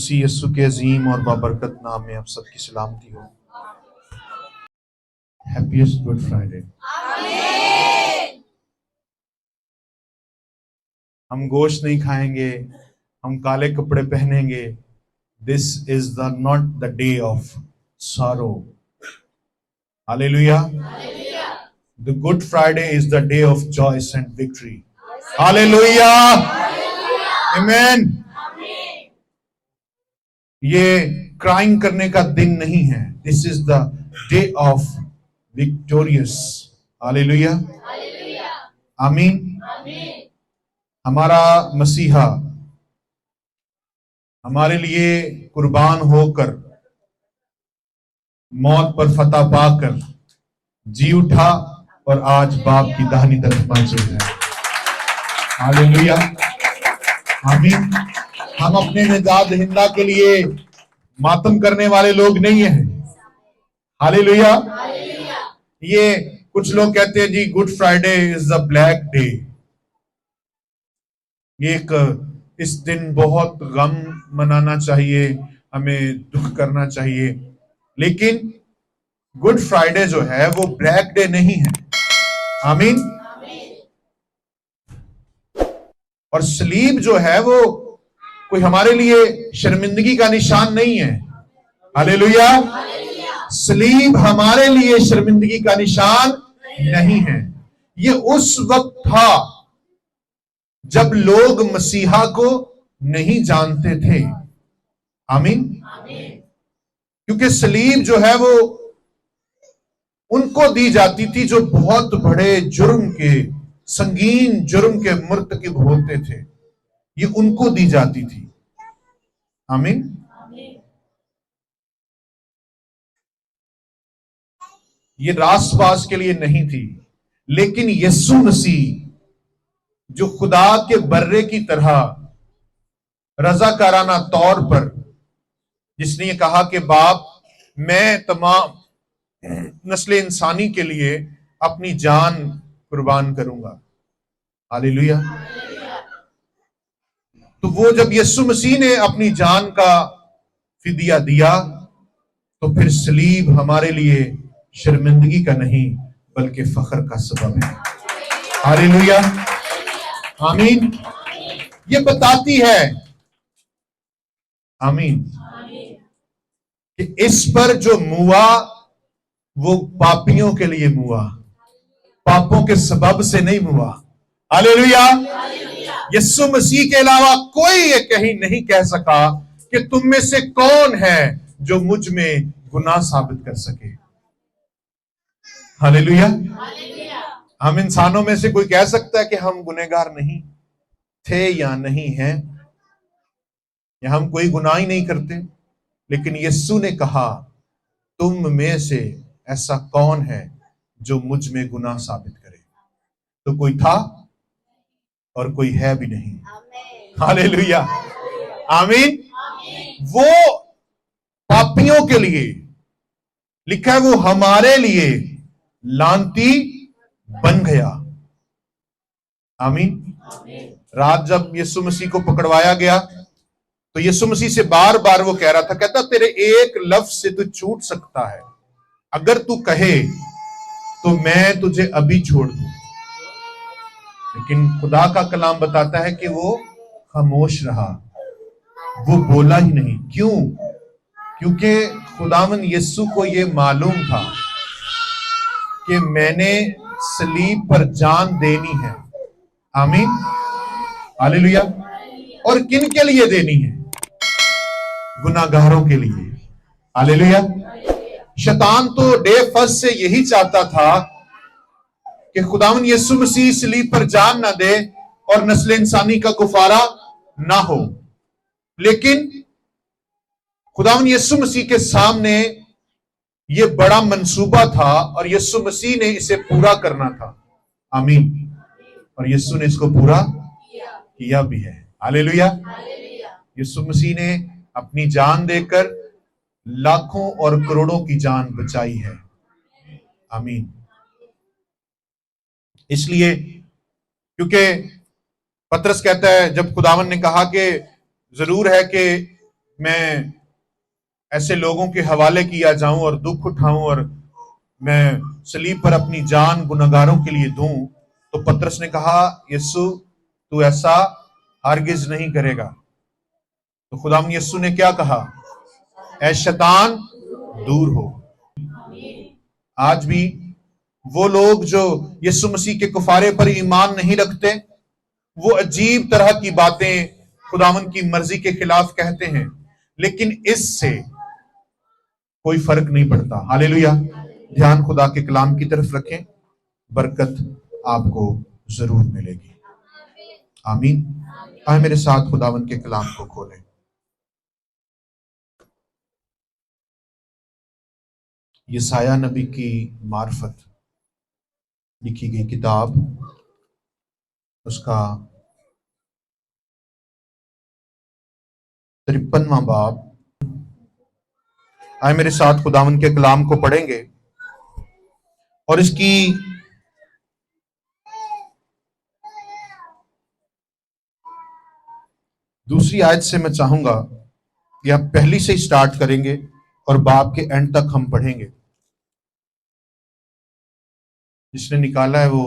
मसीह यीशु के अजीम और बाबरकत नाम में आप सबकी सलामती हो। Happiest good Friday. हम गोश्त नहीं खाएंगे, हम काले कपड़े पहनेंगे। This is the not the day of sorrow. Hallelujah. The Good Friday is the day of joy and victory. Hallelujah. Amen. ये क्राइंग करने का दिन नहीं है। This is the day of victorious. Hallelujah. आमीन। हमारा मसीहा हमारे लिए कुर्बान होकर मौत पर फतह पाकर जी उठा और आज बाप की दाहिनी तरफ मौजूद है। हालेलुया, आमीन। हम अपने निजात हिंदा के लिए मातम करने वाले लोग नहीं हैं। हालेलुया। ये कुछ लोग कहते हैं जी good Friday is the black day. ये इस दिन बहुत गम मनाना चाहिए, हमें दुख करना चाहिए, लेकिन गुड फ्राइडे जो है वो ब्लैक डे नहीं है। आमीन। और सलीब जो है वो कोई हमारे लिए शर्मिंदगी का निशान नहीं है। हालेलुया। सलीब हमारे लिए शर्मिंदगी का निशान नहीं है। ये उस वक्त था जब लोग मसीहा को नहीं जानते थे। आमीन। क्योंकि सलीब जो है वो उनको दी जाती थी जो बहुत बड़े जुर्म के, संगीन जुर्म के मुर्तकिब होते थे। ये उनको दी जाती थी। आमीन। ये रासपास के लिए नहीं थी, लेकिन यीशु मसीह जो खुदा के बर्रे की तरह रजाकाराना तौर पर, जिसने ये कहा कि बाप मैं तमाम नस्ल इंसानी के लिए अपनी जान कुर्बान करूंगा। हालेलुया। तो वो जब यीशु मसीह ने अपनी जान का फिदिया दिया तो फिर सलीब हमारे लिए शर्मिंदगी का नहीं बल्कि फख्र का सबब है। हालेलुया, आमीन। ये बताती है, आमीन, कि इस पर जो मुआ वो पापियों के लिए मुआ, पापों के सबब से नहीं मुआ। हालेलुया। यीशु मसीह के अलावा कोई ये कहीं नहीं कह सका कि तुम में से कौन है जो मुझ में गुनाह साबित कर सके। हालेलुया। हम इंसानों में से कोई कह सकता है कि हम गुनहगार नहीं थे या नहीं हैं, या हम कोई गुनाह ही नहीं करते, लेकिन यीशु ने कहा तुम में से ऐसा कौन है जो मुझ में गुनाह साबित करे। तो कोई था और कोई है भी नहीं। हालेलुया, आमीन। वो पापियों के लिए लिखा है, वो हमारे लिए लानती बन गया। आमीन। रात जब यीशु मसीह को पकड़वाया गया तो यीशु मसीह से बार बार वो कह रहा था, कहता तेरे एक लफ्ज से तू छूट सकता है, अगर तू कहे तो मैं तुझे अभी छोड़ दूं। लेकिन खुदा का कलाम बताता है कि वो खामोश रहा, वो बोला ही नहीं। क्यों? क्योंकि खुदावन यीशु को ये मालूम था कि मैंने सलीब पर जान देनी है। आमीन, हालेलुया। और किन के लिए देनी है? गुनाहगारों के लिए। हालेलुया। शैतान तो डे फर्स्ट से यही चाहता था कि खुदावन यीशु मसीह सलीब पर जान ना दे और नस्ल इंसानी का गुफारा ना हो, लेकिन खुदावन यीशु मसीह के सामने यह बड़ा मंसूबा था और यीशु मसीह ने इसे पूरा करना था। आमीन। और यीशु ने इसको पूरा किया भी है। हालेलुया। यीशु मसीह ने अपनी जान देकर लाखों और करोड़ों की जान बचाई है। आमीन। इसलिए क्योंकि पतरस कहता है, जब खुदावन ने कहा कि जरूर है कि मैं ऐसे लोगों के हवाले किया जाऊं और दुख उठाऊं और मैं सलीब पर अपनी जान गुनहगारों के लिए दूं, तो पतरस ने कहा, यीशु तू ऐसा हरगिज नहीं करेगा। तो खुदाम यीशु ने क्या कहा? ऐ शैतान दूर हो। आज भी वो लोग जो यीशु मसीह के कुफारे पर ईमान नहीं रखते, वो अजीब तरह की बातें खुदावन की मर्जी के खिलाफ कहते हैं, लेकिन इससे कोई फर्क नहीं पड़ता। हालेलुया। ध्यान खुदा के कलाम की तरफ रखें, बरकत आपको जरूर मिलेगी। आमीन। आए मेरे साथ खुदावन के कलाम को खोलें। यसाया नबी की मार्फत लिखी गई किताब, उसका 53वां बाब। आए मेरे साथ खुदावन के कलाम को पढ़ेंगे और इसकी दूसरी आयत से मैं चाहूंगा कि आप पहली से ही स्टार्ट करेंगे और बाब के एंड तक हम पढ़ेंगे। जिसने निकाला है वो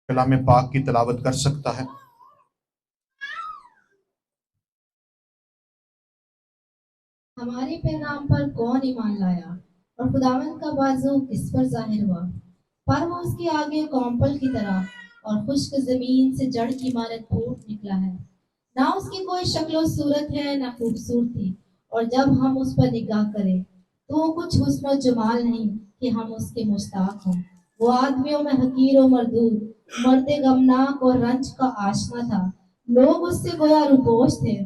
कलाम पाक की तिलावत कर सकता है। हमारे पैगाम पर कौन ईमान लाया और खुदावंद का बाजू किस पर जाहिर हुआ? पर वो उसके आगे कौंपल की तरह और खुश्क जमीन से जड़ की मानद फूट निकला है। ना उसकी कोई शक्लो सूरत है ना खूबसूरती, और जब हम उस पर निगाह करें तो वो कुछ हुस्न जमाल नहीं कि हम उसके मुश्ताक हों। वो आदमियों में हकीर और मरदूद, मर्दे गमनाक और रंज का आशना था। लोग उससे गोया रुपोश थे।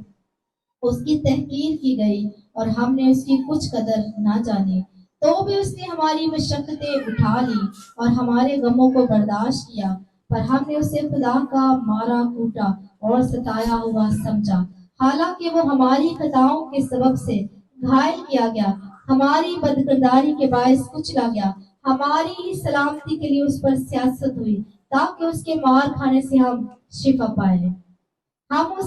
उसकी तहकीर की गई और हमने उसकी कुछ कदर ना जानी। तो भी उसने हमारी मशक्कतें उठा ली और हमारे गमों को बर्दाश्त किया। पर हमने उसे खुदा का मारा कूटा और सताया हुआ समझा। हालांकि वो हमारी खताओं के सबब से घायल किया गया, हमारी बदकिरदारी के बायस कुचला गया। हमारी ही सलामती के लिए उस पर सियासत हुई, ताकि उसके मार खाने से हम शिफा पाए। हम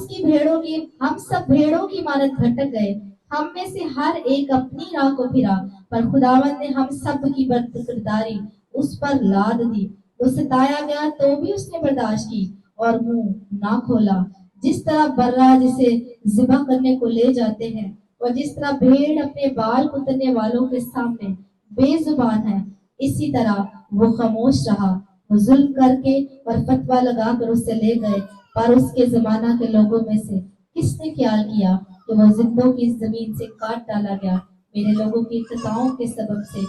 सब भेड़ों की मानद भटक गए। हम में से हर एक अपनी राह को फिरा, पर खुदावंद ने हम सब की बदकिरदारी उस पर लाद दी। वो सताया गया तो भी उसने बर्दाश्त की और मुंह ना खोला। जिस तरह बर्रा जिसे जिबा करने को ले जाते हैं और जिस तरह भेड़ अपने बाल कुतरने वालों के सामने बेजुबान है, इसी तरह वो खामोश रहा। वो जुल्म करके और फतवा लगाकर उसे ले गए। पर उसके जमाना के लोगों में से किसने ख्याल किया कि वह जिंदों की जमीन से काट डाला गया? मेरे लोगों की खताओं के सबब से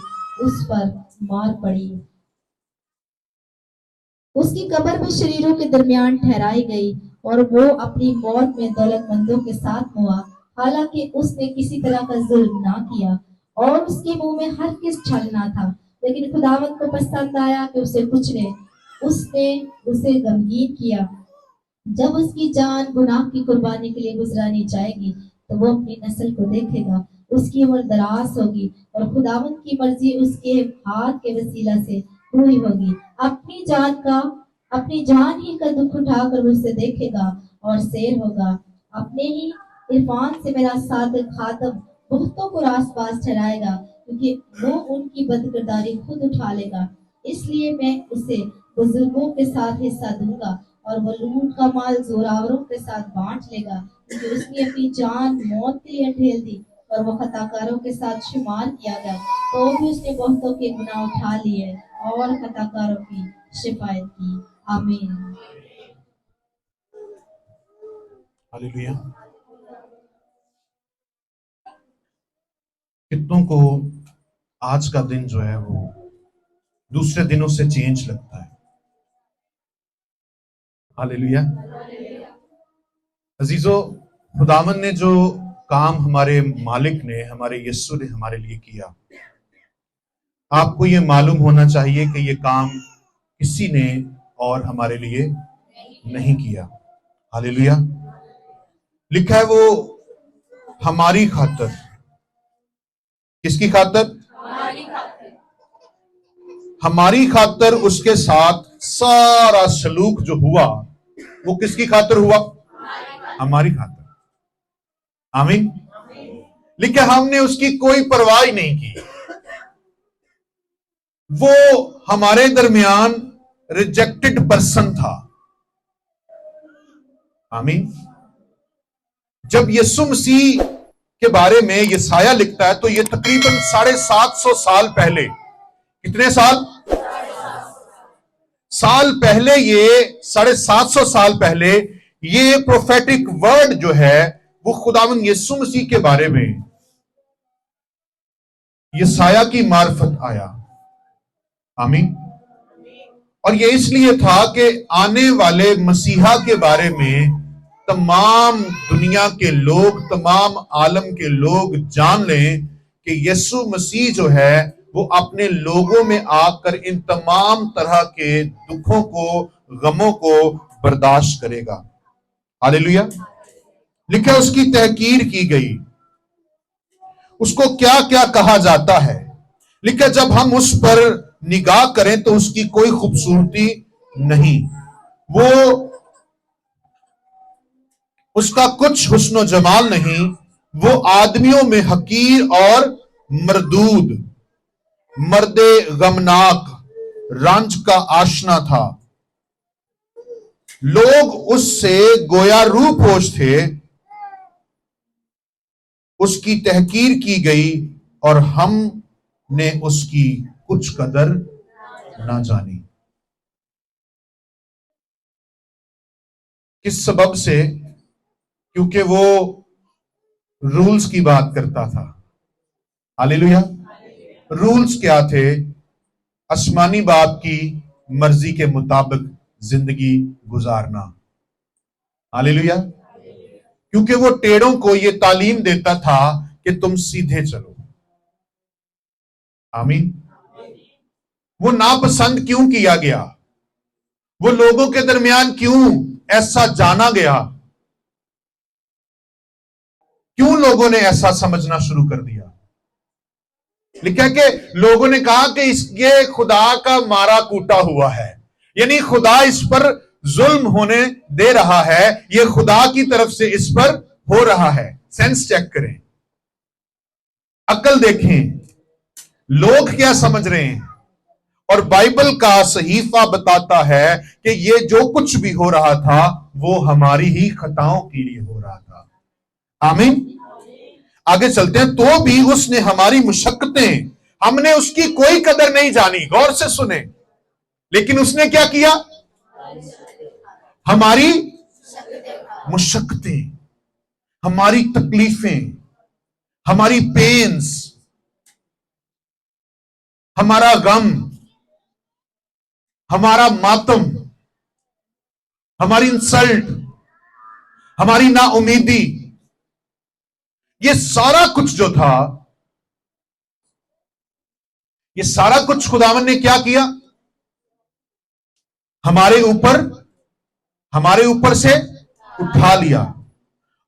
उस पर मार पड़ी। उसकी कब्र में शरीरों के दरमियान ठहराई गई और वो अपनी मौत में दौलतमंदों के साथ हुआ। हालांकि उसने किसी तरह का जुल्म ना किया और उसके मुंह में हर किस छल ना था, लेकिन खुदावंद को पसंद आया कि उसे कुचले। उसने उसे गमगीन किया। जब उसकी जान गुनाह की कुर्बानी के लिए गुजरानी जाएगी तो वो अपनी नस्ल को देखेगा। उसकी उम्र दराज होगी और खुदावंद की मर्जी उसके हाथ के वसीला से पूरी होगी। अपनी जान ही का दुख उठाकर वो उसे देखेगा और सैर होगा। अपने ही इरफान से मेरा सादिक खातम बहुतों को रासपास ठहराएगा, क्योंकि वो उनकी बदकिरदारी खुद उठा लेगा। इसलिए मैं उसे बुजुर्गों के साथ हिस्सा दूंगा और वो लूट का माल जोरावरों के साथ बांट लेगा, क्योंकि उसने अपनी जान मौत के लिए ढेल दी और वो खताकारों के साथ शुमार किया गया। तो भी उसने बहुतों के गुनाह उठा लिए और खताकारों की शिफायत की। आमीन। हालेलुया। कितनों को आज का दिन जो है वो दूसरे दिनों से चेंज लगता है। हालेलुया। अजीजों, खुदावन ने जो काम हमारे मालिक ने, हमारे यीशु ने हमारे लिए किया, आपको ये मालूम होना चाहिए कि ये काम किसी ने और हमारे लिए नहीं किया। हालेलुया। लिखा है वो हमारी खातर। किसकी खातर? हमारी खातर उसके साथ सारा सलूक जो हुआ वो किसकी खातर हुआ? हमारी खातर। आमीन। लेकिन हमने उसकी कोई परवाह ही नहीं की। वो हमारे दरमियान रिजेक्टेड पर्सन था। आमीन। जब यीशु मसीह के बारे में यशायाह लिखता है तो ये तकरीबन 750 साल पहले, कितने साल पहले, ये 750 साल पहले ये प्रोफेटिक वर्ड जो है वो खुदावंद यीशु मसीह के बारे में यशायाह की मार्फत आया। आमीन। और ये इसलिए था कि आने वाले मसीहा के बारे में तमाम दुनिया के लोग, तमाम आलम के लोग जान लें कि यीशु मसीह जो है वो अपने लोगों में आकर इन तमाम तरह के दुखों को, गमों को बर्दाश्त करेगा। हालेलुया। लिखा उसकी तहकीर की गई। उसको क्या क्या कहा जाता है। लिखा जब हम उस पर निगाह करें तो उसकी कोई खूबसूरती नहीं, वो उसका कुछ हुस्न जमाल नहीं, वो आदमियों में हकीर और मरदूद, मर्दे गमनाक, रंज का आशना था। लोग उससे गोया रूपोश थे। उसकी तहकीर की गई और हमने उसकी कुछ कदर ना जानी। किस सबब से? क्योंकि वो रूल्स की बात करता था। हालेलुया। रूल्स क्या थे? आसमानी बाप की मर्जी के मुताबिक जिंदगी गुजारना। हालेलुया। क्योंकि वो टेढ़ों को ये तालीम देता था कि तुम सीधे चलो। आमीन। वो नापसंद क्यों किया गया? वो लोगों के दरमियान क्यों ऐसा जाना गया? क्यों लोगों ने ऐसा समझना शुरू कर दिया? लिखा है कि लोगों ने कहा कि ये खुदा का मारा कूटा हुआ है, यानी खुदा इस पर जुल्म होने दे रहा है, ये खुदा की तरफ से इस पर हो रहा है। सेंस चेक करें, अकल देखें, लोग क्या समझ रहे हैं। और बाइबल का सहीफा बताता है कि ये जो कुछ भी हो रहा था वो हमारी ही खताओं के लिए हो रहा था। आमीन। आगे चलते हैं। तो भी उसने हमारी मुशक्कतें, हमने उसकी कोई कदर नहीं जानी। गौर से सुने। लेकिन उसने क्या किया? हमारी मुशक्कतें, हमारी तकलीफें, हमारी पेन्स, हमारा गम, हमारा मातम, हमारी इंसल्ट, हमारी नाउमीदी, ये सारा कुछ जो था, ये सारा कुछ खुदावन ने क्या किया? हमारे ऊपर से उठा लिया।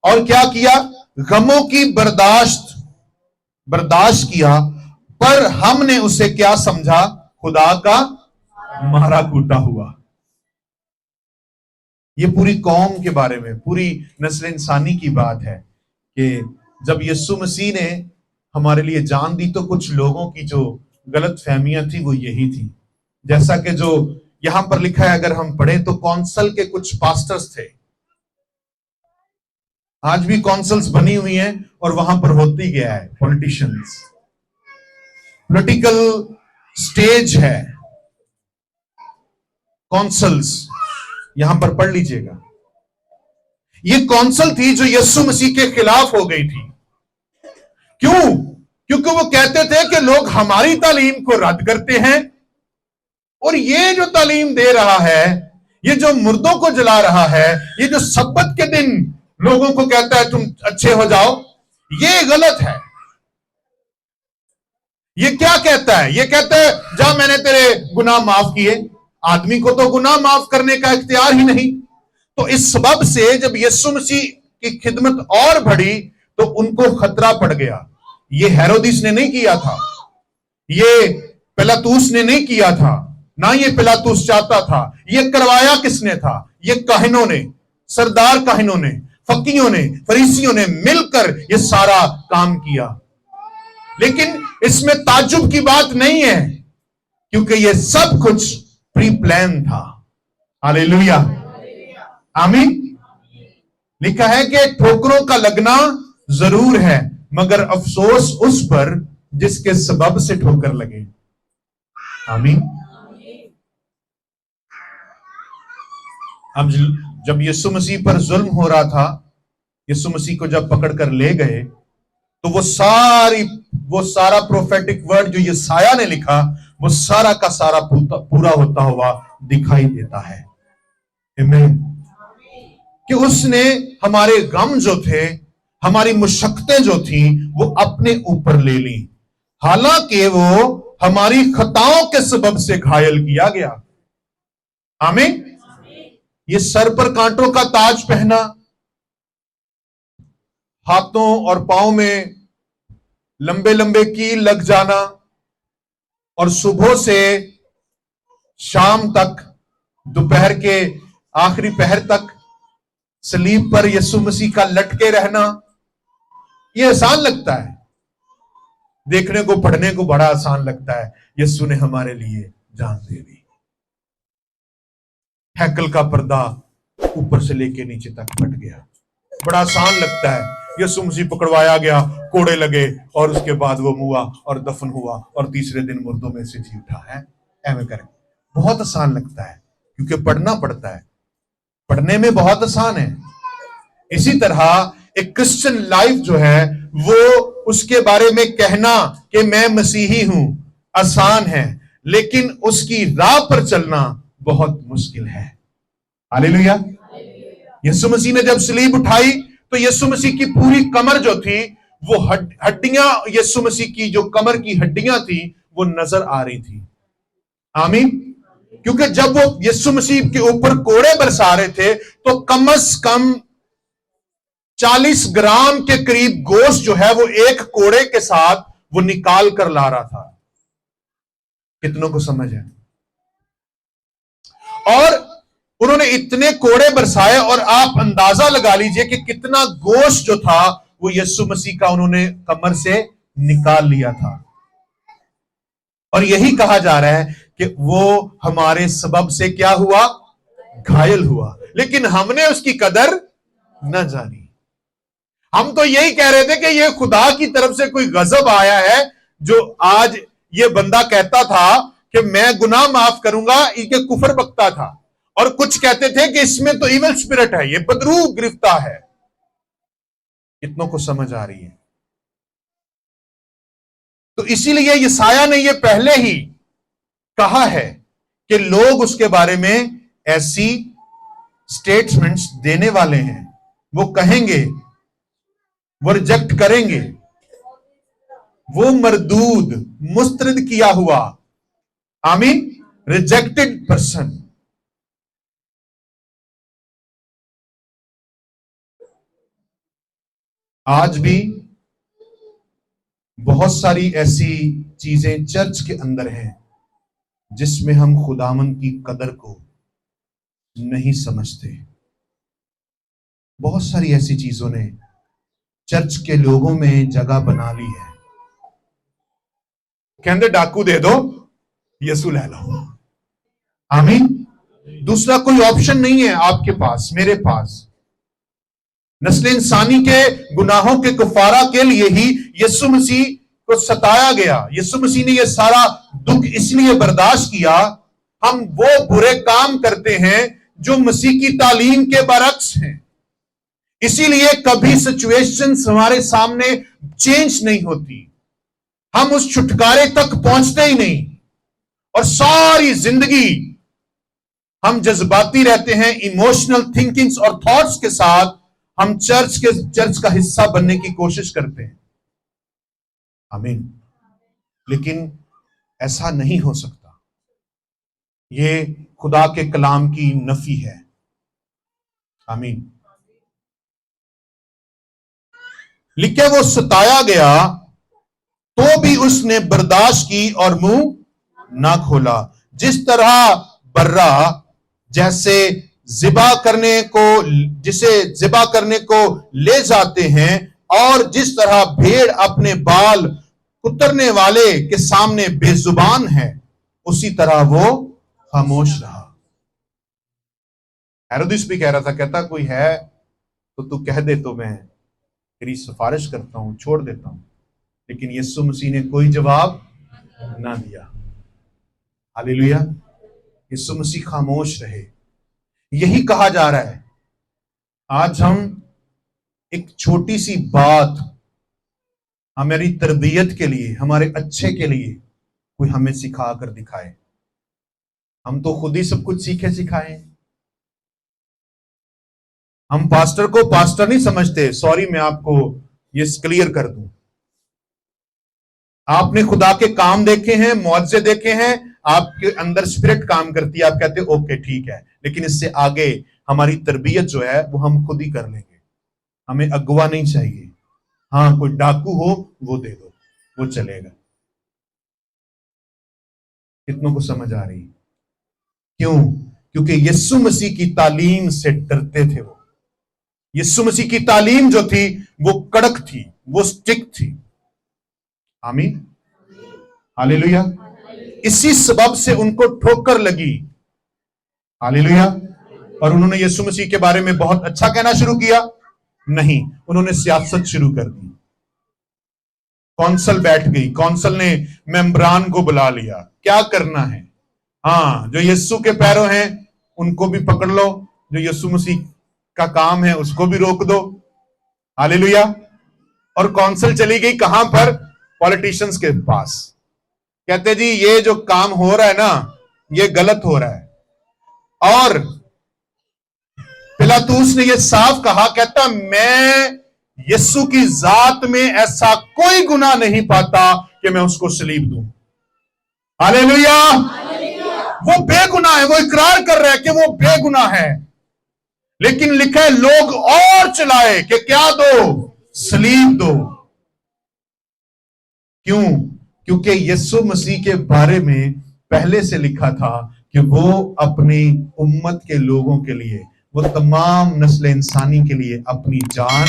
और क्या किया? गमों की बर्दाश्त किया। पर हमने उसे क्या समझा? खुदा का मारा कूटा हुआ। ये पूरी कौम के बारे में, पूरी नस्ल इंसानी की बात है कि जब यीशु मसीह ने हमारे लिए जान दी तो कुछ लोगों की जो गलत फहमियां थी वो यही थी। जैसा कि जो यहां पर लिखा है, अगर हम पढ़ें तो कौंसल के कुछ पास्टर्स थे। आज भी कौंसल्स बनी हुई हैं और वहां पर होती गया है पॉलिटिशियंस, पॉलिटिकल स्टेज है कौंसल्स। यहां पर पढ़ लीजिएगा। ये कौंसल थी जो यीशु मसीह के खिलाफ हो गई थी। क्यों? क्योंकि वो कहते थे कि लोग हमारी तालीम को रद्द करते हैं और ये जो तालीम दे रहा है, ये जो मुर्दों को जला रहा है, ये जो सब्बत के दिन लोगों को कहता है तुम अच्छे हो जाओ, ये गलत है। ये क्या कहता है? ये कहता है जा मैंने तेरे गुनाह माफ किए। आदमी को तो गुनाह माफ करने का इख्तियार ही नहीं। तो इस सबब से जब यीशु मसीह की खिदमत और बढ़ी तो उनको खतरा पड़ गया। ये हेरोदिस ने नहीं किया था, ये पिलातुस ने नहीं किया था, ना ये पिलातुस चाहता था। ये करवाया किसने था? ये काहिनों ने, सरदार काहिनों ने। फकीयों ने, फरीसियों ने मिलकर यह सारा काम किया। लेकिन इसमें ताज्जुब की बात नहीं है, क्योंकि यह सब कुछ प्री प्लान था। हालेलुया, आमीन। लिखा है कि ठोकरों का लगना जरूर है, मगर अफसोस उस पर जिसके सबब से ठोकर लगे। आमीन। अब जब यीशु मसीह पर जुल्म हो रहा था, यीशु मसीह को जब पकड़ कर ले गए, तो वो सारा प्रोफेटिक वर्ड जो यशायाह ने लिखा, वो सारा का सारा पूरा होता हुआ दिखाई देता है। आमीन। कि उसने हमारे गम जो थे, हमारी मुशक्कतें जो थी, वो अपने ऊपर ले ली, हालांकि वो हमारी खताओं के सबब से घायल किया गया। आमीन। ये सर पर कांटों का ताज पहना, हाथों और पांव में लंबे लंबे कील लग जाना, और सुबह से शाम तक, दोपहर के आखिरी पहर तक सलीब पर यीशु मसीह का लटके रहना, यह आसान लगता है, देखने को पढ़ने को बड़ा आसान लगता है। यीशु ने हमारे लिए जान दे दी। हैकल का पर्दा ऊपर से लेके नीचे तक फट गया, बड़ा आसान लगता है। यीशु मसीह पकड़वाया गया, कोड़े लगे, और उसके बाद वो मुआ और दफन हुआ, और तीसरे दिन मुर्दों में से जी उठा है। ऐਵੇਂ करें, बहुत आसान लगता है, क्योंकि पढ़ना पड़ता है, पढ़ने में बहुत आसान है। इसी तरह एक क्रिश्चियन लाइफ जो है, वो उसके बारे में कहना कि मैं मसीही हूं आसान है, लेकिन उसकी राह पर चलना बहुत मुश्किल है। हालेलुया। यीशु मसीह ने जब सलीब उठाई, तो यीशु मसीह की पूरी कमर जो थी, वो हड्डियां, यीशु मसीह की जो कमर की हड्डियां थी, वो नजर आ रही थी। आमीन। क्योंकि जब वो यीशु मसीह के ऊपर कोड़े बरसा रहे थे, तो कम से कम 40 ग्राम के करीब गोश्त जो है, वो एक कोड़े के साथ वो निकाल कर ला रहा था। कितनों को समझ है? और उन्होंने इतने कोड़े बरसाए, और आप अंदाजा लगा लीजिए कि कितना गोश्त जो था, वो यीशु मसीह का उन्होंने कमर से निकाल लिया था। और यही कहा जा रहा है कि वो हमारे सबब से क्या हुआ? घायल हुआ, लेकिन हमने उसकी कदर न जानी। हम तो यही कह रहे थे कि ये खुदा की तरफ से कोई गजब आया है, जो आज ये बंदा कहता था कि मैं गुनाह माफ करूंगा, ये कुफर बकता था। और कुछ कहते थे कि इसमें तो इविल स्पिरिट है, ये बदरू गिरफ्ता है। कितनों को समझ आ रही है? तो इसीलिए यशायाह ने ये पहले ही कहा है कि लोग उसके बारे में ऐसी स्टेटमेंट्स देने वाले हैं, वो कहेंगे, वो रिजेक्ट करेंगे, वो मरदूद, मुस्तरद किया हुआ, आमीन, रिजेक्टेड पर्सन। आज भी बहुत सारी ऐसी चीजें चर्च के अंदर हैं जिसमें हम खुदावन की कदर को नहीं समझते। बहुत सारी ऐसी चीजों ने चर्च के लोगों में जगह बना ली है। कहते डाकू दे दो, यीशु ले लो। आमीन। दूसरा कोई ऑप्शन नहीं है आपके पास, मेरे पास। नस्ल इंसानी के गुनाहों के कफारा के लिए ही यीशु मसीह को सताया गया। यीशु मसीह ने यह सारा दुख इसलिए बर्दाश्त किया, हम वो बुरे काम करते हैं जो मसीह की तालीम के बरक्स हैं। इसीलिए कभी सिचुएशंस हमारे सामने चेंज नहीं होती, हम उस छुटकारे तक पहुंचते ही नहीं, और सारी जिंदगी हम जज्बाती रहते हैं, इमोशनल थिंकिंग्स और थॉट्स के साथ हम चर्च का हिस्सा बनने की कोशिश करते हैं। आमीन। लेकिन ऐसा नहीं हो सकता, ये खुदा के कलाम की नफी है। आमीन। लिखे वो सताया गया तो भी उसने बर्दाश्त की और मुंह ना खोला। जिस तरह बर्रा जैसे जिबा करने को, जिसे जिबा करने को ले जाते हैं, और जिस तरह भेड़ अपने बाल कुतरने वाले के सामने बेजुबान है, उसी तरह वो खामोश रहा। हेरोदिस भी कह रहा था, कहता कोई है तो तू कह दे तो मैं तेरी सिफारिश करता हूं, छोड़ देता हूं। लेकिन यीशु मसीह ने कोई जवाब ना दिया। हालेलुया। यीशु मसीह खामोश रहे। यही कहा जा रहा है। आज हम एक छोटी सी बात हमारी तरबियत के लिए, हमारे अच्छे के लिए कोई हमें सिखा कर दिखाए। हम तो खुद ही सब कुछ सीखे सिखाए। हम पास्टर को पास्टर नहीं समझते। सॉरी, मैं आपको ये क्लियर कर दूं। आपने खुदा के काम देखे हैं, मुआवजे देखे हैं, आपके अंदर स्पिरिट काम करती है, आप कहते हो ओके ठीक है। लेकिन इससे आगे हमारी तरबियत जो है वो हम खुद ही कर लेंगे। हमें अगुवा नहीं चाहिए। हाँ, कोई डाकू हो वो दे दो, वो चलेगा। कितनों को समझ आ रही? क्यों? क्योंकि यीशु मसीह की तालीम से डरते थे वो। यीशु मसीह की तालीम जो थी वो कड़क थी, वो स्ट्रिक्ट थी। आमीन, हालेलुया। इसी सबब से उनको ठोकर लगी। हालेलुया। और उन्होंने यीशु मसीह के बारे में बहुत अच्छा कहना शुरू किया? नहीं, उन्होंने सियासत शुरू कर दी। कौंसल बैठ गई, कौंसल ने मेंबरान को बुला लिया, क्या करना है? हाँ, जो यीशु के पैरों हैं उनको भी पकड़ लो, जो यीशु मसीह का काम है उसको भी रोक दो। हालेलुया। और कौंसल चली गई कहां पर? पॉलिटिशियंस के पास। कहते जी ये जो काम हो रहा है ना, ये गलत हो रहा है। और पिलातूस ने ये साफ कहा, कहता मैं यीशु की जात में ऐसा कोई गुनाह नहीं पाता कि मैं उसको सलीब दूं। हालेलुया। वो बेगुनाह है, वो इकरार कर रहा है कि वो बेगुनाह है। लेकिन लिखा है लोग और चिल्लाए कि क्या दो? सलीब दो। क्यों? क्योंकि यीशु मसीह के बारे में पहले से लिखा था कि वो अपनी उम्मत के लोगों के लिए, वो तमाम नस्ल इंसानी के लिए अपनी जान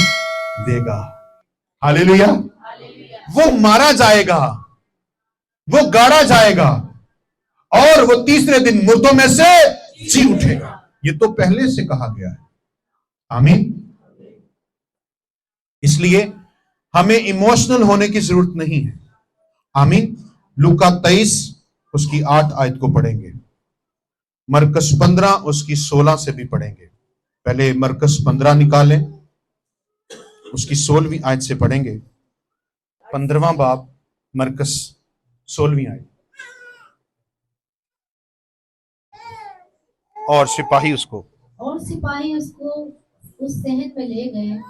देगा। हालेलुया। वो मारा जाएगा, वो गाड़ा जाएगा, और वो तीसरे दिन मुर्दों में से जी उठेगा। ये तो पहले से कहा गया है। आमीन। इसलिए हमें इमोशनल होने की जरूरत नहीं है। आमीन। लूका 23 उसकी 8 आयत को पढ़ेंगे, मरकस 15 उसकी 16 से भी पढ़ेंगे। पहले मरकस 15 निकालें, उसकी 16वीं आयत से पढ़ेंगे। 15वां बाब, मरकस 16वीं आयत। और सिपाही उसको उस शहर में ले गए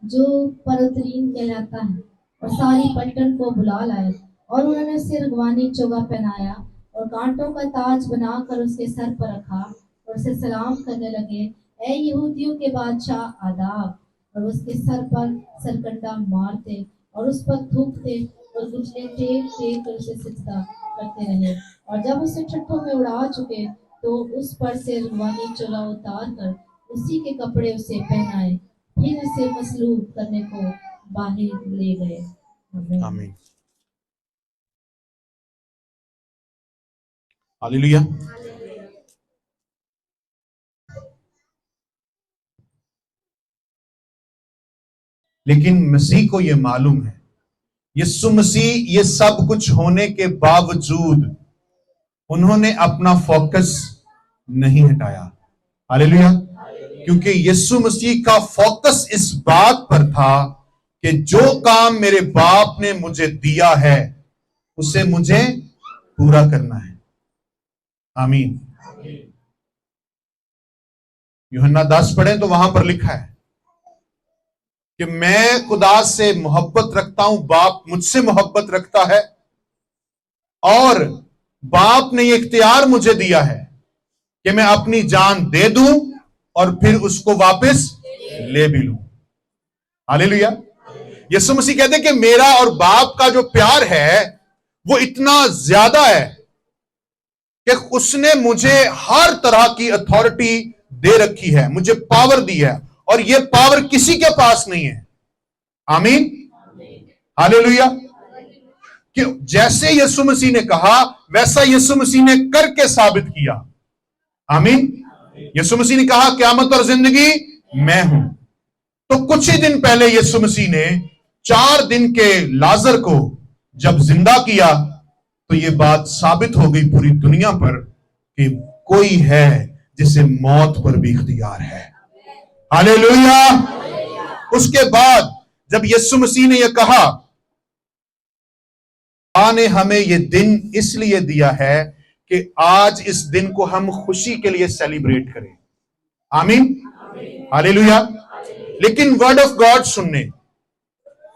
जो परतरीन कहलाता है, और सारी पलटन को बुला लाए, और उन्होंने उसे रगवानी चोगा पहनाया और कांटों का ताज बनाकर उसके सर पर रखा, और उसे सलाम करने लगे, ए यहूदियों के बादशाह आदाब। और उसके सर पर सरकंडा मारते और उस पर थूकते और घुटने टेक टेक कर उसे सिजदा करते रहे। और जब उसे ठट्ठों में उड़ा चुके तो उस पर से रगवानी चोगा उतार कर उसी के कपड़े उसे पहनाए, फिर उसे मसलूब करने को बाहर ले गए। आमीन। हालेलुया। लेकिन मसीह को यह मालूम है, यीशु मसीह ये सब कुछ होने के बावजूद उन्होंने अपना फोकस नहीं हटाया। हालेलुया। क्योंकि यीशु मसीह का फोकस इस बात पर था कि जो काम मेरे बाप ने मुझे दिया है उसे मुझे पूरा करना है। आमीन। यूहन्ना 10 पढ़ें तो वहां पर लिखा है कि मैं खुदा से मोहब्बत रखता हूं, बाप मुझसे मोहब्बत रखता है, और बाप ने ये इख्तियार मुझे दिया है कि मैं अपनी जान दे दूं और फिर उसको वापस ले भी लूं। हालेलुया। यीशु मसीह कहते हैं कि मेरा और बाप का जो प्यार है वो इतना ज्यादा है कि उसने मुझे हर तरह की अथॉरिटी दे रखी है, मुझे पावर दी है, और ये पावर किसी के पास नहीं है। आमीन, हालेलुया। कि जैसे यीशु मसीह ने कहा वैसा यीशु मसीह ने करके साबित किया। आमीन। यीशु मसीह ने कहा क़यामत और जिंदगी मैं हूं। तो कुछ ही दिन पहले यीशु मसीह ने 4 दिन के लाजर को जब जिंदा किया तो यह बात साबित हो गई पूरी दुनिया पर कि कोई है जिसे मौत पर भी इख्तियार है। हालेलुया। उसके बाद जब यीशु मसीह ने यह कहा, ने हमें यह दिन इसलिए दिया है कि आज इस दिन को हम खुशी के लिए सेलिब्रेट करें। आमीन, हालेलुया। लेकिन वर्ड ऑफ गॉड सुनने,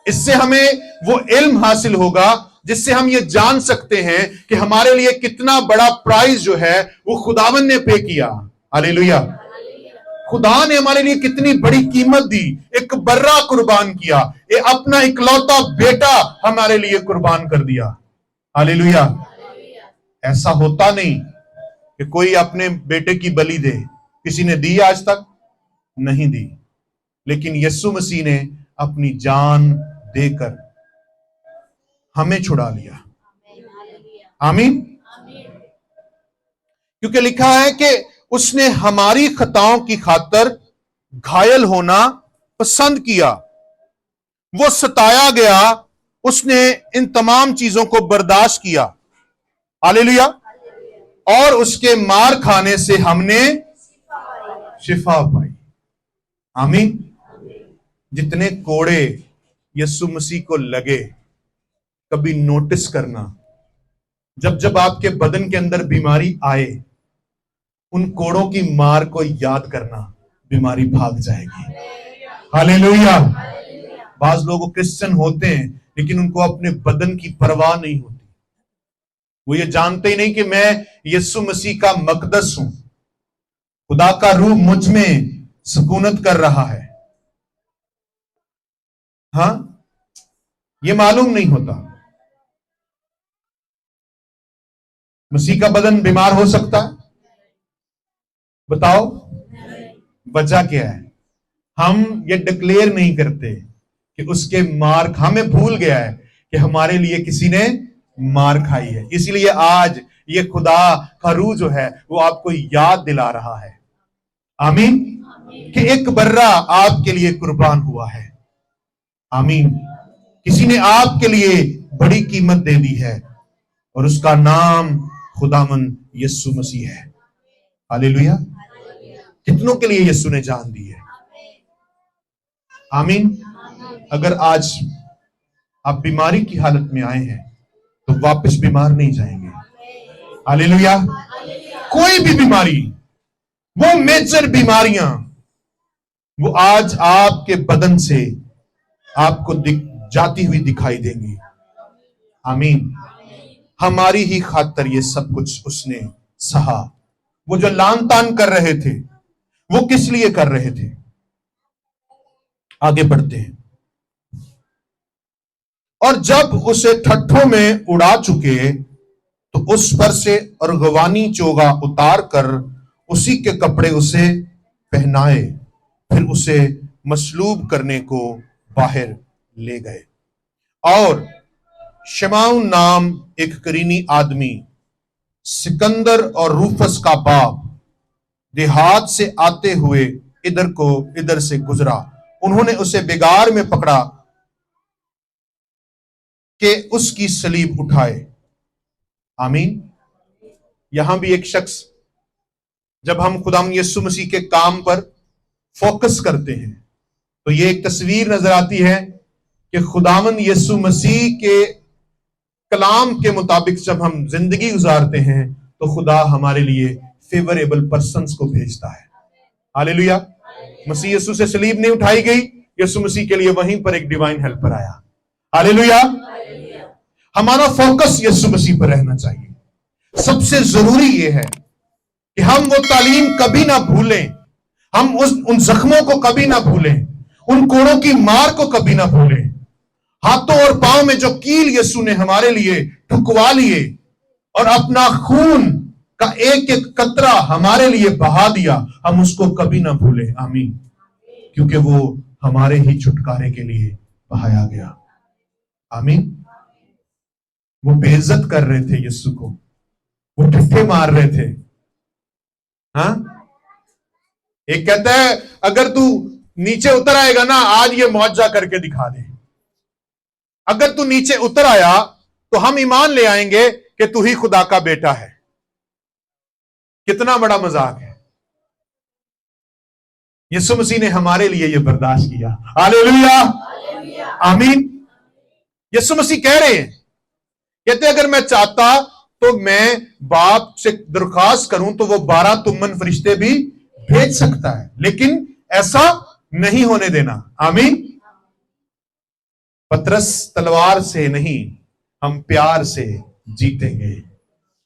इससे हमें वो इल्म हासिल होगा जिससे हम ये जान सकते हैं कि हमारे लिए कितना बड़ा प्राइस जो है वो खुदावन ने पे किया। हालेलुया। खुदा ने हमारे लिए कितनी बड़ी कीमत दी, एक बर्रा कुर्बान किया, ये अपना इकलौता बेटा हमारे लिए कुर्बान कर दिया। हालेलुया। ऐसा होता नहीं कि कोई अपने बेटे की बलि दे, किसी ने दी आज तक? नहीं दी। लेकिन यीशु मसीह ने अपनी जान देकर हमें छुड़ा लिया। आमीन। क्योंकि लिखा है कि उसने हमारी खताओं की खातिर घायल होना पसंद किया, वो सताया गया, उसने इन तमाम चीजों को बर्दाश्त किया। हालेलुया। और उसके मार खाने से हमने शिफा पाई। आमीन। जितने कोड़े यीशु मसीह को लगे, कभी नोटिस करना, जब जब आपके बदन के अंदर बीमारी आए, उन कोड़ों की मार को याद करना, बीमारी भाग जाएगी। हालेलुया। बाज लोग क्रिश्चियन होते हैं लेकिन उनको अपने बदन की परवाह नहीं होती। वो ये जानते ही नहीं कि मैं यीशु मसीह का मकदस हूं, खुदा का रूह मुझ में सुकूनत कर रहा है। हां, ये मालूम नहीं होता। मसीह का बदन बीमार हो सकता है? बताओ, वजह क्या है? हम ये डिक्लेयर नहीं करते कि उसके मार, हमें भूल गया है कि हमारे लिए किसी ने मार खाई है। इसलिए आज ये खुदा का रूह जो है वो आपको याद दिला रहा है। आमीन। कि एक बर्रा आपके लिए कुर्बान हुआ है। आमीन। किसी ने आपके लिए बड़ी कीमत दे दी है और उसका नाम खुदावन यीशु मसीह है। हालेलुया। कितनों के लिए यीशु ने जान दी है। आमीन। अगर आज आप बीमारी की हालत में आए हैं तो वापस बीमार नहीं जाएंगे। हालेलुया। कोई भी बीमारी, वो मेजर बीमारियां, वो आज आपके बदन से आपको जाती हुई दिखाई देंगी। आमीन। हमारी ही खातिर ये सब कुछ उसने सहा। वो जो लान तान कर रहे थे वो किस लिए कर रहे थे? आगे बढ़ते हैं। और जब उसे ठट्ठों में उड़ा चुके तो उस पर से अर्गवानी चोगा उतार कर उसी के कपड़े उसे पहनाए, फिर उसे मसलूब करने को बाहर ले गए। और शमाउन नाम एक करीनी आदमी, सिकंदर और रूफस का बाप, देहात से आते हुए इधर से गुजरा। उन्होंने उसे बिगार में पकड़ा कि उसकी सलीब उठाए। आमीन। यहां भी एक शख्स, जब हम खुदाम यीशु मसीह के काम पर फोकस करते हैं तो ये एक तस्वीर नजर आती है कि खुदावन यीशु मसीह के कलाम के मुताबिक जब हम जिंदगी गुजारते हैं तो खुदा हमारे लिए फेवरेबल पर्सन्स को भेजता है। हालेलुया। मसीह यीशु से सलीब नहीं उठाई गई, यीशु मसीह के लिए वहीं पर एक डिवाइन हेल्पर आया। हालेलुया। हमारा फोकस यीशु मसीह पर रहना चाहिए। सबसे जरूरी यह है कि हम वो तालीम कभी ना भूलें, हम उन जख्मों को कभी ना भूलें, उन कोड़ों की मार को कभी ना भूलें। हाथों और पांव में जो कील यीशु ने हमारे लिए ठुकवा लिए और अपना खून का एक एक कतरा हमारे लिए बहा दिया, हम उसको कभी ना भूले। आमीन। क्योंकि वो हमारे ही छुटकारे के लिए बहाया गया। आमीन। वो बेइज्जत कर रहे थे यीशु को, वो ठट्ठे मार रहे थे। हाँ, एक कहता है अगर तू नीचे उतर आएगा ना, आज ये मौजा करके दिखा दे। अगर तू नीचे उतर आया तो हम ईमान ले आएंगे कि तू ही खुदा का बेटा है। कितना बड़ा मजाक है। यीशु मसीह ने हमारे लिए यह बर्दाश्त किया। हालेलुया, आमीन। यीशु मसीह कह रहे हैं, कहते अगर मैं चाहता तो मैं बाप से दरखास्त करूं तो वो 12 तुमन फरिश्ते भी भेज सकता है, लेकिन ऐसा नहीं होने देना। आमीन। पतरस तलवार से नहीं, हम प्यार से जीतेंगे।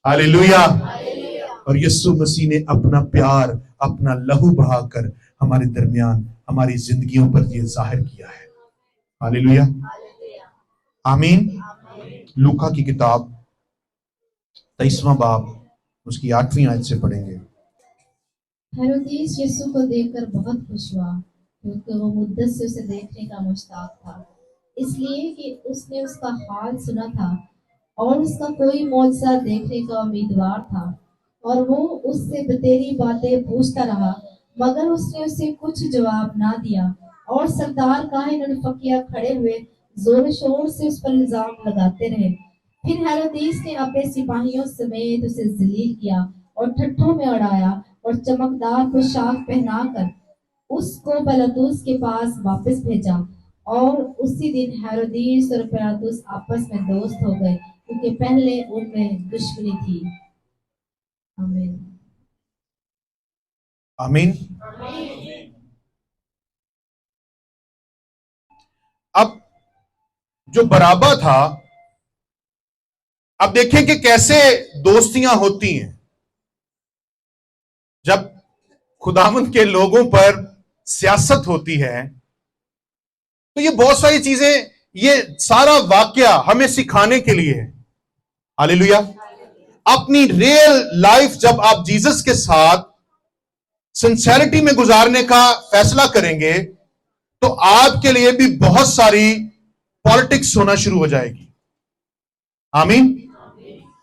हालेलुया। और यीशु मसीह ने अपना प्यार, अपना लहू बहाकर हमारे दरमियान, हमारी जिंदगियों पर यह जाहिर किया है। हालेलुया, आमीन। लूका की किताब 23वां बाब उसकी 8वीं आयत से पढ़ेंगे। हेरोदेस यीशु को देखकर बहुत खुश हुआ, क्योंकि वो मुद्दत से उसे देखने का मुश्ताक था, इसलिए कि उसने उसका हाल सुना था और उसका कोई मौजज़ा देखने का उम्मीदवार था। और वो उससे बतेरी बातें पूछता रहा, मगर उसने उसे कुछ जवाब ना दिया। और सरदार काहिन और फकीह खड़े हुए जोर शोर से उस पर इल्जाम लगाते रहे। फिर हेरोदेस ने अपने सिपाहियों समेत उसे जलील किया और ठट्ठों में उड़ाया और चमकदार पोशाक पहनाकर उसको पिलातुस के पास वापस भेजा। और उसी दिन हेरोदेस और पिलातुस आपस में दोस्त हो गए, क्योंकि पहले उनमें दुश्मनी थी। आमीन। आमीन। अब जो बराबा था, अब देखें कि कैसे दोस्तियां होती हैं। जब खुदावंद के लोगों पर सियासत होती है तो ये बहुत सारी चीजें, ये सारा वाकया हमें सिखाने के लिए है। हालेलुया। अपनी रियल लाइफ जब आप जीसस के साथ सिंसेरिटी में गुजारने का फैसला करेंगे तो आपके लिए भी बहुत सारी पॉलिटिक्स होना शुरू हो जाएगी। आमीन।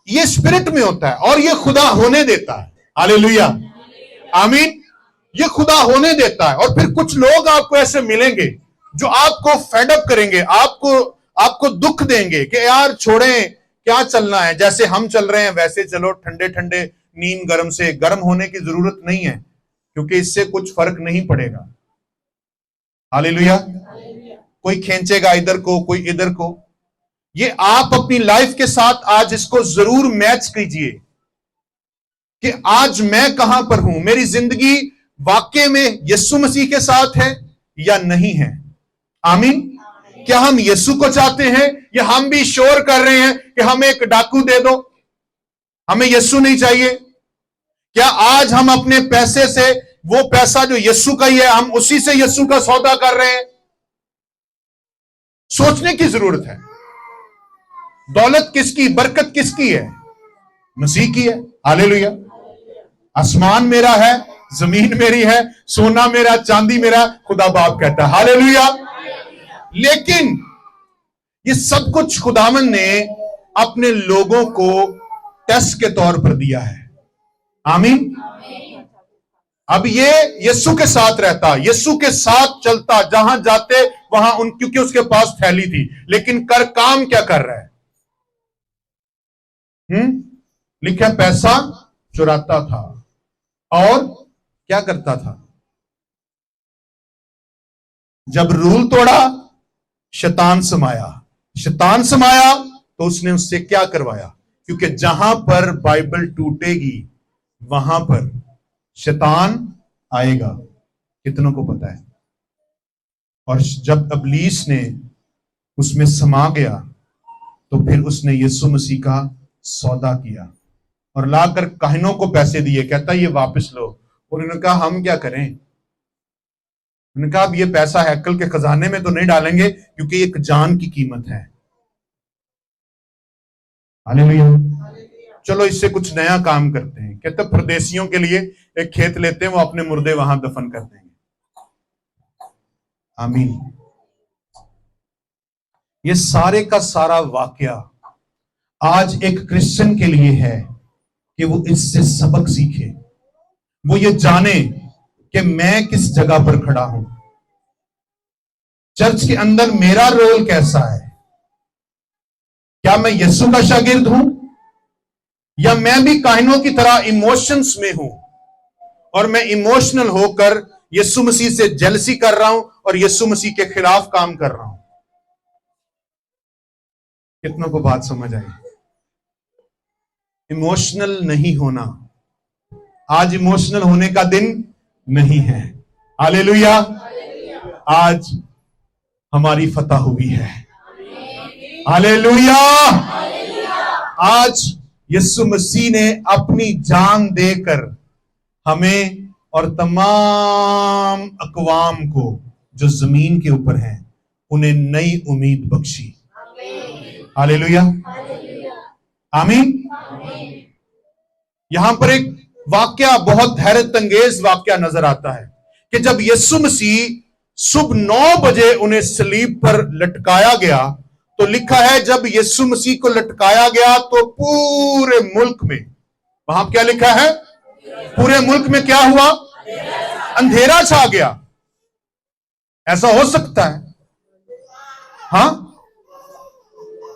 ये स्पिरिट में होता है और ये खुदा होने देता है। हालेलुया, आमीन। ये खुदा होने देता है। और फिर कुछ लोग आपको ऐसे मिलेंगे जो आपको फेडअप करेंगे, आपको दुख देंगे कि यार छोड़ें, क्या चलना है, जैसे हम चल रहे हैं वैसे चलो, ठंडे ठंडे नीम गर्म से गर्म होने की जरूरत नहीं है, क्योंकि इससे कुछ फर्क नहीं पड़ेगा। हालेलुया। कोई खींचेगा इधर को, कोई इधर को। ये आप अपनी लाइफ के साथ आज इसको जरूर मैच कीजिए कि आज मैं कहां पर हूं, मेरी जिंदगी वाकई में यीशु मसीह के साथ है या नहीं है। आमीन। क्या हम यीशु को चाहते हैं या हम भी शोर कर रहे हैं कि हमें एक डाकू दे दो, हमें यीशु नहीं चाहिए। क्या आज हम अपने पैसे से, वो पैसा जो यीशु का ही है, हम उसी से यीशु का सौदा कर रहे हैं? सोचने की जरूरत है। दौलत किसकी, बरकत किसकी है? मसीह की है। हालेलुया। आसमान मेरा है, जमीन मेरी है, सोना मेरा, चांदी मेरा, खुदा बाप कहता है। हालेलुया। लेकिन ये सब कुछ खुदावन ने अपने लोगों को टेस्ट के तौर पर दिया है। आमीन। अब ये यीशु के साथ रहता, यीशु के साथ चलता, जहां जाते वहां क्योंकि उसके पास थैली थी, लेकिन कर काम क्या कर रहा है? लिखा पैसा चुराता था और क्या करता था? जब रूल तोड़ा, शैतान समाया तो उसने उससे क्या करवाया? क्योंकि जहां पर बाइबल टूटेगी वहां पर शैतान आएगा। कितनों को पता है? और जब इब्लीस ने उसमें समा गया तो फिर उसने यीशु मसीह का सौदा किया और लाकर काहिनों को पैसे दिए। कहता ये वापस लो। और उन्होंने कहा हम क्या करें? उन्होंने कहा अब ये पैसा हैकल के खजाने में तो नहीं डालेंगे, क्योंकि एक जान की कीमत है। हालेलुया। चलो इससे कुछ नया काम करते हैं। कहते परदेशियों के लिए एक खेत लेते हैं, वो अपने मुर्दे वहां दफन कर देंगे। आमीन। ये सारे का सारा वाकया आज एक क्रिश्चियन के लिए है कि वो इससे सबक सीखे, वो ये जाने कि मैं किस जगह पर खड़ा हूं, चर्च के अंदर मेरा रोल कैसा है। क्या मैं यीशु का शागिर्द हूं, या मैं भी काहिनों की तरह इमोशंस में हूं और मैं इमोशनल होकर यीशु मसीह से जेलसी कर रहा हूं और यीशु मसीह के खिलाफ काम कर रहा हूं। कितनों को बात समझ आई? इमोशनल नहीं होना, आज इमोशनल होने का दिन नहीं है। हालेलुया। आज हमारी फतह हुई है। हालेलुया। आज यीशु मसीह ने अपनी जान देकर हमें और तमाम अकवाम को जो जमीन के ऊपर हैं उन्हें नई उम्मीद बख्शी। हालेलुया। आमीन। यहां पर एक वाक्या, बहुत हैरत अंगेज वाक्या नजर आता है कि जब यीशु मसीह सुबह 9 बजे उन्हें सलीब पर लटकाया गया, तो लिखा है जब यीशु मसीह को लटकाया गया तो पूरे मुल्क में, वहां क्या लिखा है? पूरे मुल्क में क्या हुआ? अंधेरा छा गया। ऐसा हो सकता है? हां,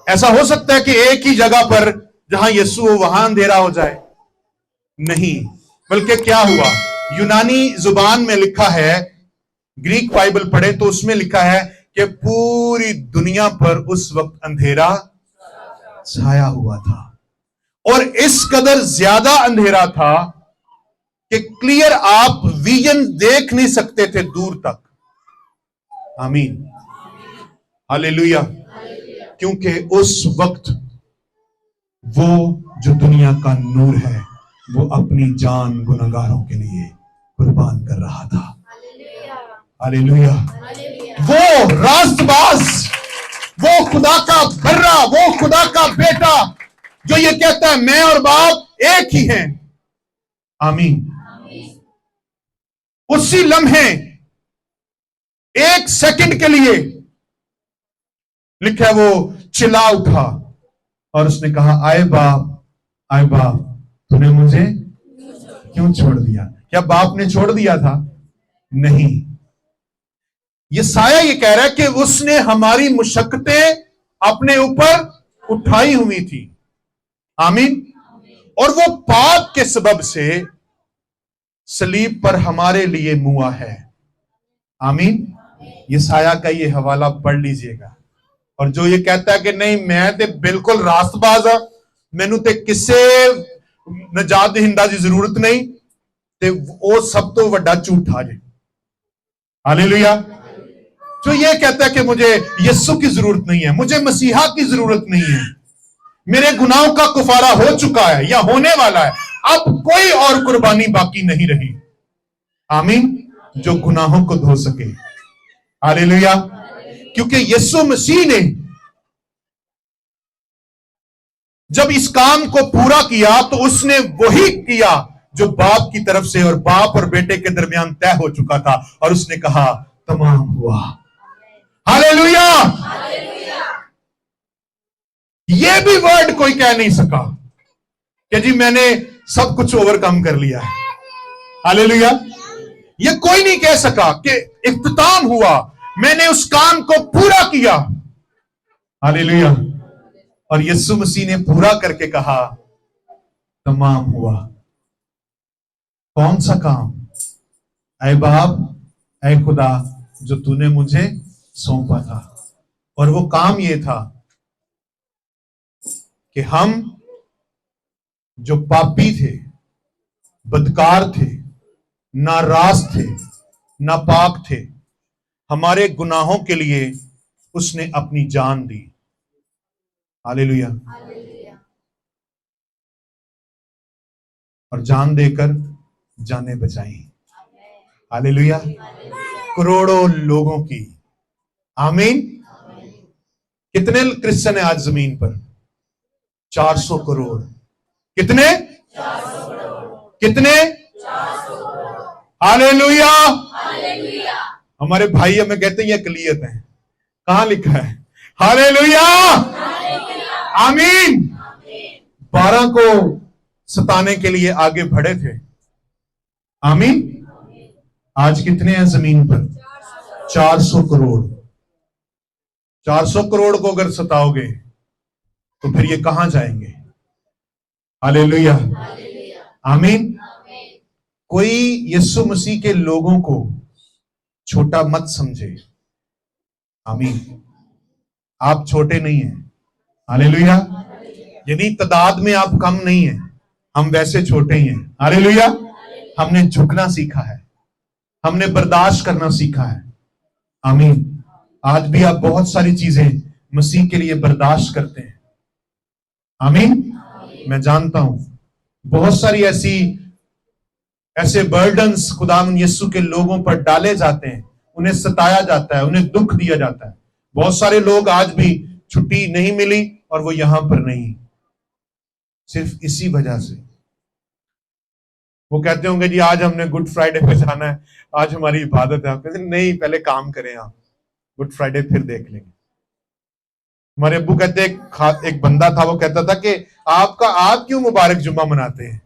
ऐसा हो सकता है कि एक ही जगह पर जहां यीशु हो वहां अंधेरा हो जाए? नहीं, बल्कि क्या हुआ? यूनानी जुबान में लिखा है, ग्रीक बाइबल पढ़े तो उसमें लिखा है कि पूरी दुनिया पर उस वक्त अंधेरा छाया हुआ था, और इस कदर ज्यादा अंधेरा था कि क्लियर आप विजन देख नहीं सकते थे दूर तक। आमीन। हालेलुया। क्योंकि उस वक्त वो जो दुनिया का नूर है वो अपनी जान गुनहगारों के लिए कुर्बान कर रहा था। हालेलुया। वो रास्तबाज, वो खुदा का बर्रा, वो खुदा का बेटा जो ये कहता है मैं और बाप एक ही हैं। आमीन। उसी लम्हे एक सेकंड के लिए लिखा है वो चिल्ला उठा और उसने कहा आए बाप, आए बाप, तूने मुझे क्यों छोड़ दिया? क्या बाप ने छोड़ दिया था? नहीं। यशायाह ये कह रहा है कि उसने हमारी मुशक्कतें अपने ऊपर उठाई हुई थी। आमीन। और वो पाप के सबब से सलीब पर हमारे लिए मुआ है। आमीन। यशायाह का ये हवाला पढ़ लीजिएगा। और जो ये कहता है कि नहीं मैं ते बिल्कुल रास्तबाज हां, मैनू ते किसे नजात दहिंदा की जरूरत नहीं, ते वो सब तो वड्डा झूठा जे। हालेलुया। जो ये कहता है कि मुझे यीशु की जरूरत नहीं है, मुझे मसीहा की जरूरत नहीं है, मेरे गुनाहों का कुफारा हो चुका है या होने वाला है, अब कोई और कुर्बानी बाकी नहीं रही। आमीन। जो गुनाहों को धो सके। हालेलुया। क्योंकि यीशु मसीह ने जब इस काम को पूरा किया तो उसने वही किया जो बाप की तरफ से और बाप और बेटे के दरमियान तय हो चुका था, और उसने कहा तमाम हुआ। हालेलुया। ये भी वर्ड कोई कह नहीं सका कि जी मैंने सब कुछ ओवरकम कर लिया है। हालेलुया। ये कोई नहीं कह सका कि इख्तिताम हुआ, मैंने उस काम को पूरा किया। हालेलुया। और यीशु मसीह ने पूरा करके कहा तमाम हुआ। कौन सा काम? ऐ बाप, ऐ खुदा, जो तूने मुझे सौंपा था। और वो काम ये था कि हम जो पापी थे, बदकार थे, नाराज थे, नापाक थे, हमारे गुनाहों के लिए उसने अपनी जान दी। हालेलुया। और जान देकर जाने बचाई। हालेलुया। करोड़ों लोगों की। आमीन। कितने क्रिश्चियन है आज जमीन पर? 400 करोड़। कितने? कितने? हालेलुया। हमारे भाई हमें कहते हैं ये अकलियत है, कहां लिखा है? हालेलुया, आमीन। 12 को सताने के लिए आगे बढ़े थे, आमीन। आज कितने हैं जमीन पर? 400 करोड़। 400 करोड़ को अगर सताओगे तो फिर ये कहां जाएंगे? हालेलुया, आमीन। कोई यीशु मसीह के लोगों को छोटा मत समझे, आमीन। आप छोटे नहीं हैं, हालेलुया। यदि तादाद में आप कम नहीं हैं, हम वैसे छोटे ही हैं, हालेलुया। हमने झुकना सीखा है, हमने बर्दाश्त करना सीखा है, आमीन। आज भी आप बहुत सारी चीजें मसीह के लिए बर्दाश्त करते हैं, आमीन। मैं जानता हूं बहुत सारी ऐसे बर्डन्स खुदावंद यीशु के लोगों पर डाले जाते हैं, उन्हें सताया जाता है, उन्हें दुख दिया जाता है। बहुत सारे लोग आज भी छुट्टी नहीं मिली और वो यहां पर नहीं, सिर्फ इसी वजह से। वो कहते होंगे जी आज हमने गुड फ्राइडे पे जाना है, आज हमारी इबादत है। आप कहते नहीं, पहले काम करें, आप गुड फ्राइडे फिर देख लेंगे। हमारे अब्बू कहते एक बंदा था, वो कहता था कि आप क्यों मुबारक जुम्मा मनाते हैं?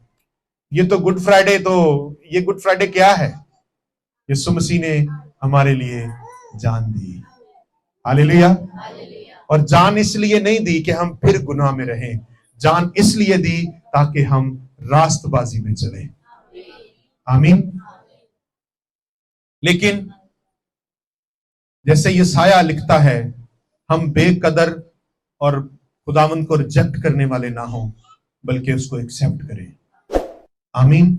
ये तो गुड फ्राइडे, तो ये गुड फ्राइडे क्या है? यीशु मसीह ने हमारे लिए जान दी, हालेलुया। और जान इसलिए नहीं दी कि हम फिर गुनाह में रहें, जान इसलिए दी ताकि हम रास्तबाजी में चले, आमीन। लेकिन जैसे यशायाह लिखता है, हम बेकदर और खुदावंद को रिजेक्ट करने वाले ना हो, बल्कि उसको एक्सेप्ट करें, आमीन।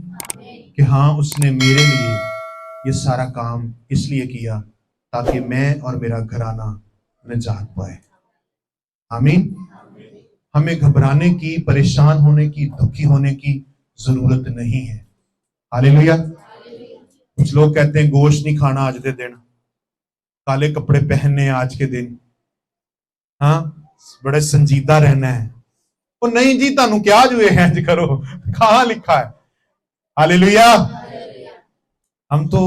कि हाँ, उसने मेरे लिए ये सारा काम इसलिए किया ताकि मैं और मेरा घराना निजात पाए, आमीन। हमें घबराने की, परेशान होने की, दुखी होने की जरूरत नहीं है, हालेलुया। कुछ लोग कहते हैं गोश्त नहीं खाना आज के दिन, काले कपड़े पहनने आज के दिन, हाँ, बड़े संजीदा रहना है। वो नहीं जी, तानू क्या जुए हैं जी करो, कहां लिखा है? हालेलुया। हम तो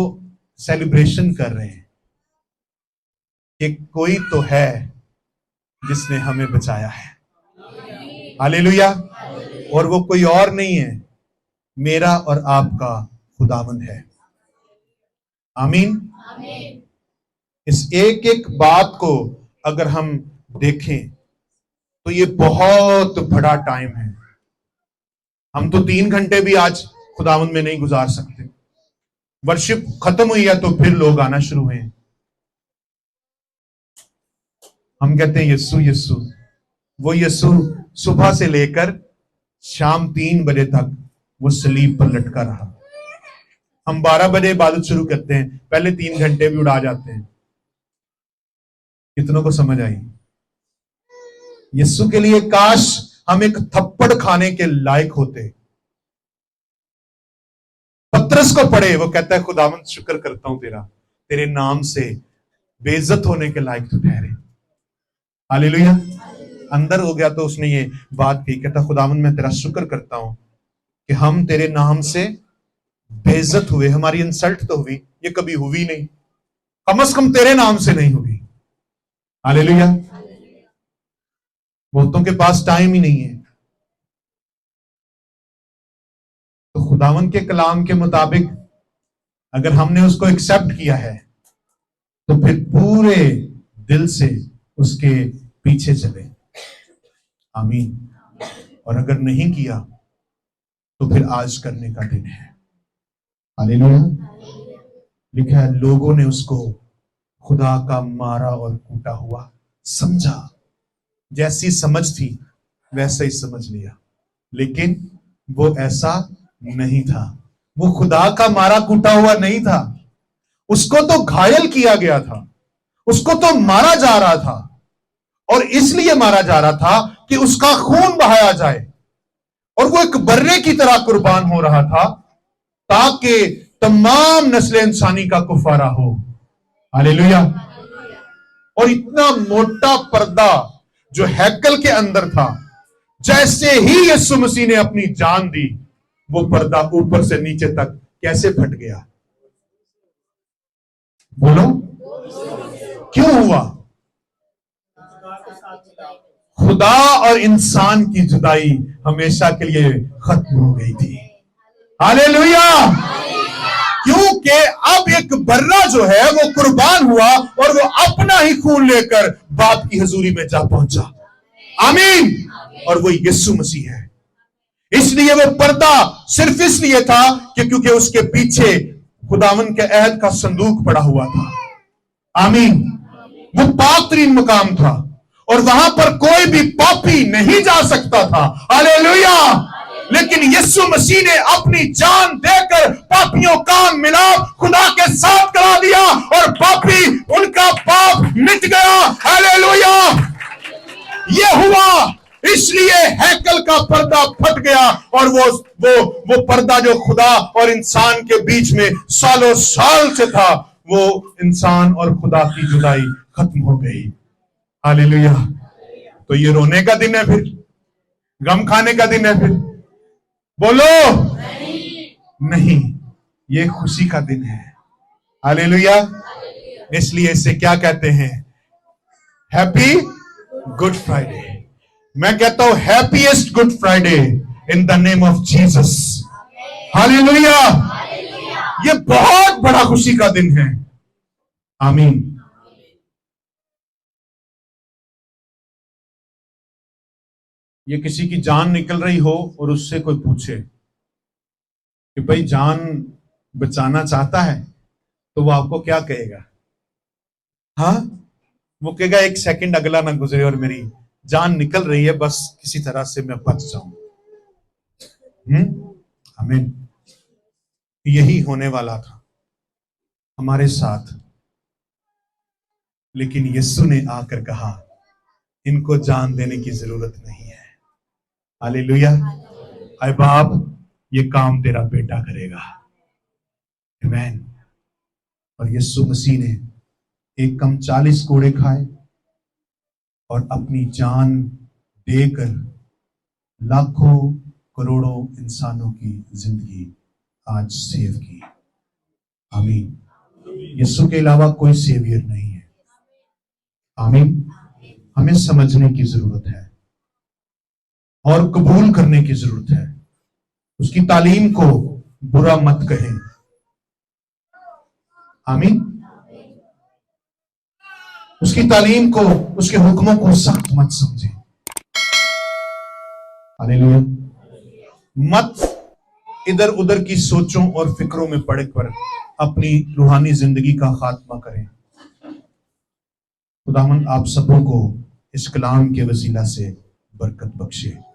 सेलिब्रेशन कर रहे हैं कि कोई तो है जिसने हमें बचाया है, हालेलुया। और वो कोई और नहीं है, मेरा और आपका खुदावंद है, आमीन। इस एक एक बात को अगर हम देखें तो ये बहुत बड़ा टाइम है। हम तो 3 घंटे भी आज खुदावंद में नहीं गुजार सकते। वर्शिप खत्म हुई है तो फिर लोग आना शुरू हुए। हम कहते हैं यीशु यीशु, वो यीशु सुबह से लेकर शाम 3 बजे तक वो सलीब पर लटका रहा। हम 12 बजे इबादत शुरू करते हैं, पहले 3 घंटे भी उड़ा जाते हैं। कितनों को समझ आई? यीशु के लिए काश हम एक थप्पड़ खाने के लायक होते। पतरस को पढ़े, वो कहता है खुदावंद शुक्र करता हूं तेरे नाम से बेइज्जत होने के लायक तो ठहरे, हालेलुया। अंदर हो गया तो उसने ये बात की, कहता खुदावंद मैं तेरा शुक्र करता हूं कि हम तेरे नाम से बेइज्जत हुए। हमारी इंसल्ट तो हुई, ये कभी हुई नहीं, कम से कम तेरे नाम से नहीं हुई, हालेलुया। बहुतों के पास टाइम ही नहीं है, तो खुदावंद के कलाम के मुताबिक अगर हमने उसको एक्सेप्ट किया है तो फिर पूरे दिल से उसके पीछे चले, आमीन। और अगर नहीं किया तो फिर आज करने का दिन है, हालेलुया। लिखा है लोगों ने उसको खुदा का मारा और कूटा हुआ समझा। जैसी समझ थी वैसा ही समझ लिया, लेकिन वो ऐसा नहीं था। वो खुदा का मारा कूटा हुआ नहीं था, उसको तो घायल किया गया था, उसको तो मारा जा रहा था। और इसलिए मारा जा रहा था कि उसका खून बहाया जाए, और वो एक बर्रे की तरह कुर्बान हो रहा था ताकि तमाम नस्ल इंसानी का कुफारा हो, हालेलुया। और इतना मोटा पर्दा जो हैकल के अंदर था जैसे ही यीशु मसीह ने अपनी जान दी, वो पर्दा ऊपर से नीचे तक कैसे फट गया? बोलो, क्यों हुआ? खुदा और इंसान की जुदाई हमेशा के लिए खत्म हो गई थी। हालेलुया! क्योंकि अब एक बर्रा जो है वो कुर्बान हुआ और वो अपना ही खून लेकर बाप की हजूरी में जा पहुंचा। आमीन। और वो यीशु मसीह है। इसलिए वो पर्दा सिर्फ इसलिए था कि क्योंकि उसके पीछे खुदावन के अहद का संदूक पड़ा हुआ था। आमीन। वो पाकतरीन मकाम था और वहां पर कोई भी पापी नहीं जा सकता था। हालेलुया! लेकिन यीशु मसीह ने अपनी जान देकर पापियों का मिलाप खुदा के साथ करा दिया और पापी उनका पाप मिट गया। हालेलुया! ये हुआ, इसलिए हैकल का पर्दा फट गया और वो पर्दा जो खुदा और इंसान के बीच में सालों साल से था, वो इंसान और खुदा की जुदाई खत्म हो गई। हालेलुया! तो ये रोने का दिन है, फिर गम खाने का दिन है? फिर बोलो नहीं, ये खुशी का दिन है। हालेलुया! इसलिए इसे क्या कहते हैं? Happy good Friday. मैं कहता हूं happiest good Friday in the name of Jesus. Hallelujah! ये बहुत बड़ा खुशी का दिन है। आमीन। ये किसी की जान निकल रही हो और उससे कोई पूछे कि भाई जान बचाना चाहता है, तो वो आपको क्या कहेगा? हाँ, वो कहेगा एक सेकंड अगला ना गुजरे और मेरी जान निकल रही है, बस किसी तरह से मैं बच जाऊं। आमीन। यही होने वाला था हमारे साथ, लेकिन यीशु ने आकर कहा इनको जान देने की जरूरत नहीं है। हालेलुया! हाय बाप, ये काम तेरा बेटा करेगा। आमीन। और यीशु मसीह ने एक कम 40 कोड़े खाए और अपनी जान देकर लाखों करोड़ों इंसानों की जिंदगी आज सेव की। आमीन। यीशु के अलावा कोई सेवियर नहीं है। आमीन। हमें समझने की जरूरत है और कबूल करने की जरूरत है। उसकी तालीम को बुरा मत कहें। आमीन। उसकी तालीम को, उसके हुक्मों को सख्त मत समझें। हालेलुया! मत इधर उधर की सोचों और फिक्रों में पड़े कर अपनी रूहानी जिंदगी का खात्मा करें। खुदावंद आप सबों को इस कलाम के वसीला से बरकत बख्शे।